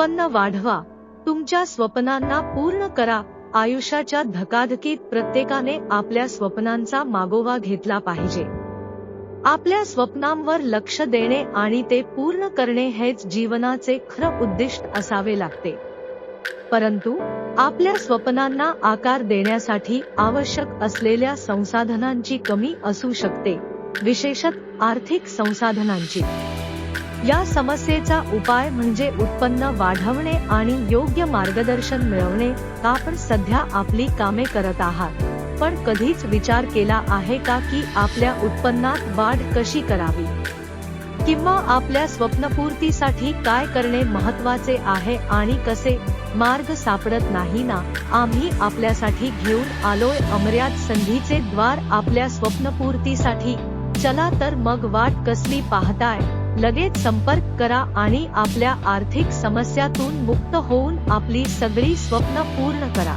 उत्पन्न वाढवा, तुमच्या स्वप्नांना पूर्ण करा। आयुष्याच्या धकाधकीत प्रत्येकाने आपल्या स्वप्नांचा मागोवा घेतला पाहिजे। आपल्या स्वप्नांवर लक्ष देणे आणि ते पूर्ण करणे हेच जीवनाचे खरं उद्दिष्ट असावे लागते। परंतु आपल्या स्वप्नांना आकार देण्यासाठी आवश्यक असलेल्या संसाधनांची कमी असू शकते, विशेषतः आर्थिक संसाधनांची। या समस्येचा उपाय म्हणजे उत्पन्न वाढवणे आणि योग्य मार्गदर्शन मिळवणे। आपण सध्या आपली कामे करत आहात, पण कधीच विचार केला आहे का की आपल्या उत्पन्नात वाढ कशी करावी, किंवा आपल्या स्वप्नपूर्तीसाठी काय करणे महत्त्वाचे आहे आणि कसे? मार्ग सापडत नाही ना? आम्ही आपल्यासाठी घेऊन आलोय अमर्याद संधीचे द्वार आपल्या स्वप्नपूर्तीसाठी। चला तर मग वाट कसली पाहताय? लगेच संपर्क करा आणि आपल्या आर्थिक समस्यातून मुक्त होऊन आपली सगळी स्वप्न पूर्ण करा।